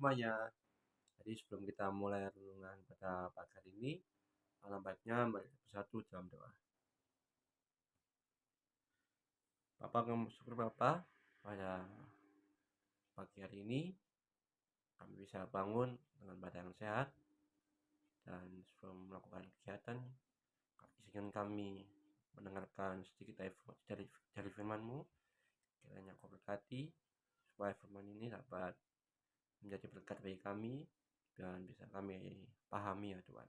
semuanya. Jadi sebelum kita mulai renungan pada pagi hari ini, alangkah baiknya mari kita bersatu dalam doa. Bapa, kami bersyukur Bapa pada pagi hari ini kami bisa bangun dengan badan yang sehat, dan sebelum melakukan kegiatan izinkan kami mendengarkan sedikit dari firman-Mu. Kiranya Kau berkati supaya firman ini dapat menjadi berkat bagi kami dan bisa kami pahami ya Tuhan.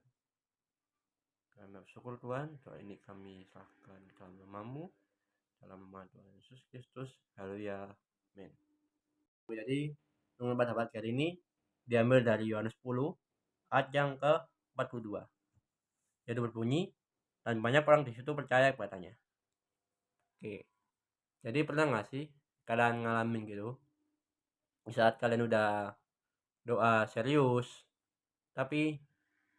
Kami bersyukur Tuhan, doa ini kami serahkan ke dalam nama-Mu, dalam nama Tuhan Yesus Kristus. Haleluya. Amin. Jadi renungan pada pagi hari ini diambil dari Yohanes 10 ayat yang ke-42. Yaitu berbunyi, dan banyak orang di situ percaya kepadanya. Oke. Jadi pernah nggak sih kalian ngalamin gitu, di saat kalian udah doa serius, tapi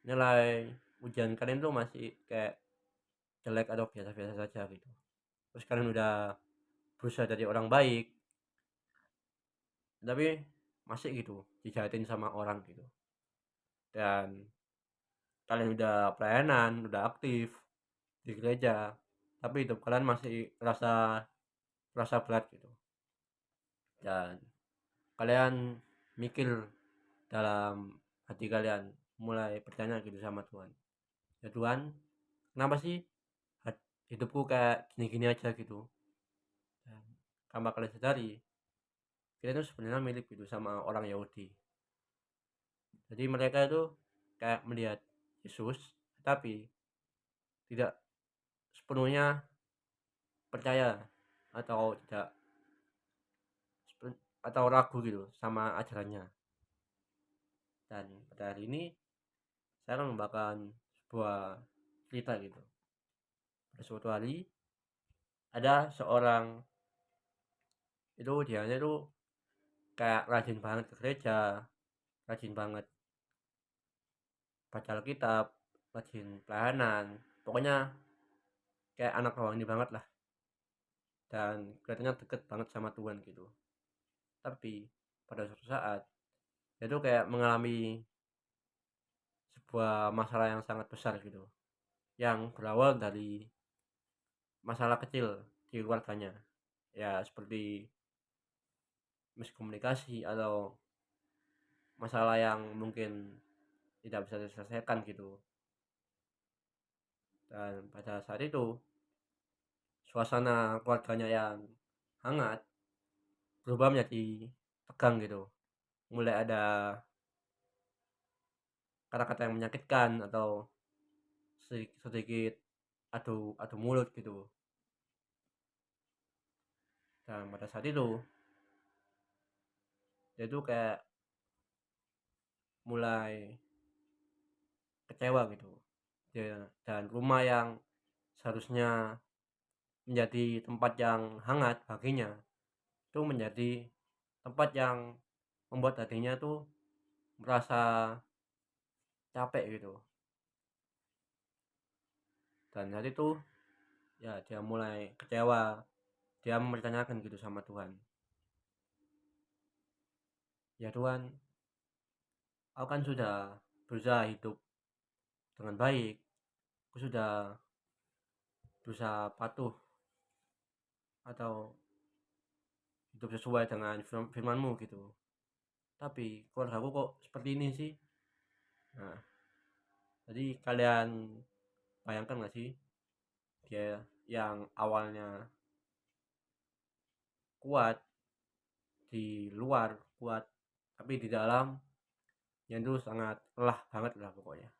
nilai ujian kalian tuh masih kayak jelek atau biasa-biasa saja gitu. Terus kalian udah berusaha jadi orang baik, tapi masih gitu dijahatin sama orang gitu. Dan kalian udah pelayanan, udah aktif di gereja, tapi hidup kalian masih rasa berat gitu. Dan kalian mikir dalam hati kalian, mulai bertanya gitu sama Tuhan. Ya Tuhan, kenapa sih hidupku kayak gini-gini aja gitu? Dan tanpa kalian sadari, kita itu sebenarnya mirip gitu sama orang Yahudi. Jadi mereka itu kayak melihat Yesus, tapi tidak sepenuhnya percaya atau tidak atau ragu gitu sama ajarannya. Dan pada hari ini saya akan membawakan sebuah cerita gitu. Pada suatu hari ada seorang itu, dia itu kayak rajin banget ke gereja, rajin banget baca Alkitab, rajin pelayanan, pokoknya kayak anak rohani banget lah, dan kelihatannya deket banget sama Tuhan gitu. Tapi pada suatu saat dia tuh kayak mengalami sebuah masalah yang sangat besar gitu, yang berawal dari masalah kecil di keluarganya, ya seperti miskomunikasi atau masalah yang mungkin tidak bisa diselesaikan gitu. Dan pada saat itu suasana keluarganya yang hangat berubah menjadi tegang gitu. Mulai ada kata-kata yang menyakitkan atau sedikit adu mulut gitu. Dan pada saat itu dia tuh kayak mulai kecewa gitu. Dan rumah yang seharusnya menjadi tempat yang hangat baginya itu menjadi tempat yang membuat hatinya tuh merasa capek gitu. Dan saat itu ya dia mulai kecewa, dia mempertanyakan gitu sama Tuhan, ya Tuhan, aku kan sudah berusaha hidup dengan baik, aku sudah berusaha patuh atau hidup sesuai dengan firman-Mu gitu, tapi keluarga aku kok seperti ini sih. Nah, jadi kalian bayangkan gak sih, dia yang awalnya kuat, di luar kuat, tapi di dalam yang itu sangat lelah banget lah pokoknya.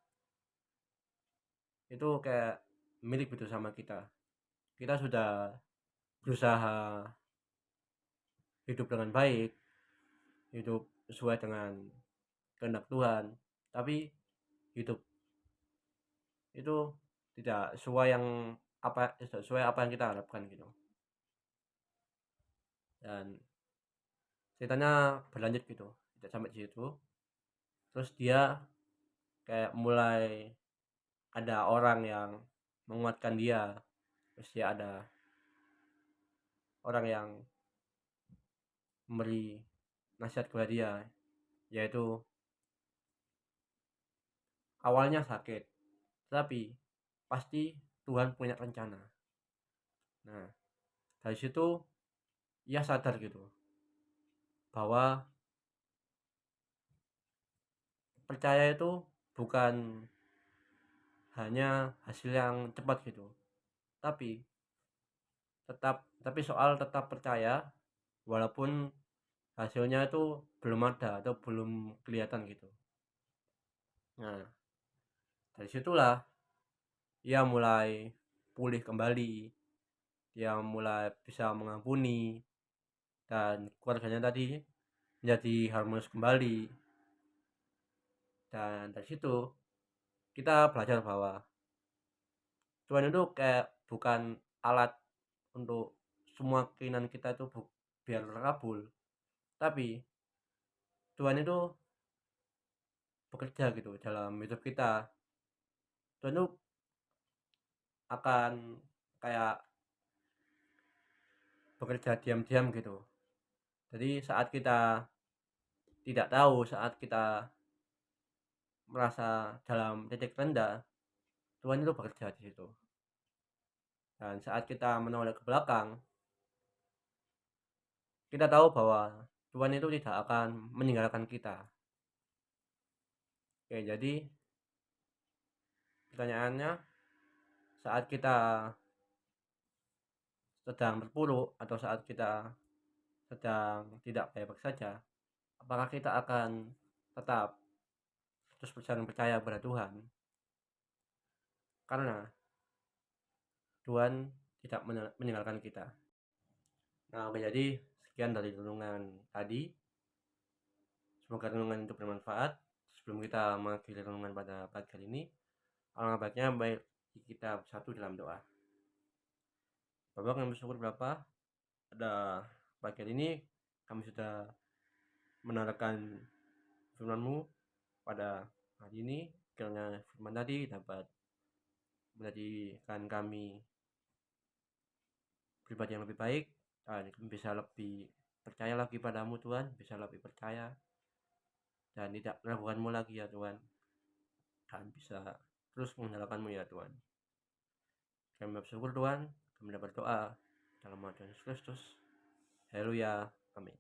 Itu kayak mirip gitu sama kita. Kita sudah berusaha hidup dengan baik, hidup sesuai dengan kehendak Tuhan, tapi hidup itu tidak sesuai apa yang kita harapkan gitu. Dan ceritanya berlanjut gitu, tidak sampai di situ. Terus dia kayak mulai ada orang yang menguatkan dia, terus dia ada orang yang memberi nasihat kepada dia, yaitu awalnya sakit, tapi pasti Tuhan punya rencana. Nah, dari situ ia sadar gitu bahwa percaya itu bukan hanya hasil yang cepat gitu, tapi soal tetap percaya walaupun hasilnya itu belum ada atau belum kelihatan gitu. Nah, dari situlah ia mulai pulih kembali, dia mulai bisa mengampuni, dan keluarganya tadi menjadi harmonis kembali. Dan dari situ kita belajar bahwa Tuhan itu kayak bukan alat untuk semua keinginan kita itu biar terkabul, tapi Tuhan itu bekerja gitu dalam hidup kita. Tuhan itu akan kayak bekerja diam-diam gitu. Jadi saat kita tidak tahu, saat kita merasa dalam titik rendah, Tuhan itu bekerja di situ. Dan saat kita menoleh ke belakang, kita tahu bahwa Tuhan itu tidak akan meninggalkan kita. Oke, jadi pertanyaannya, saat kita sedang terpuruk atau saat kita sedang tidak baik-baik saja, apakah kita akan tetap terus percaya pada Tuhan? Karena Tuhan tidak meninggalkan kita. Nah, oke, jadi sekian dari renungan tadi. Semoga renungan itu bermanfaat. Sebelum kita mengakhiri renungan pada pagi hari ini, alangkah baiknya kita bersatu dalam doa. Bapak kami bersyukur Bapa, pada pagi hari ini kami sudah mendengarkan firman-Mu pada hari ini. Kiranya firman tadi dapat menjadikan kami pribadi yang lebih baik, dan bisa lebih percaya lagi padamu Tuhan, bisa lebih percaya dan tidak meragukanmu lagi ya Tuhan, dan bisa terus mengandalkanmu ya Tuhan. Kami bersyukur Tuhan, kami berdoa dalam nama Tuhan Yesus Kristus. Haleluya, amin.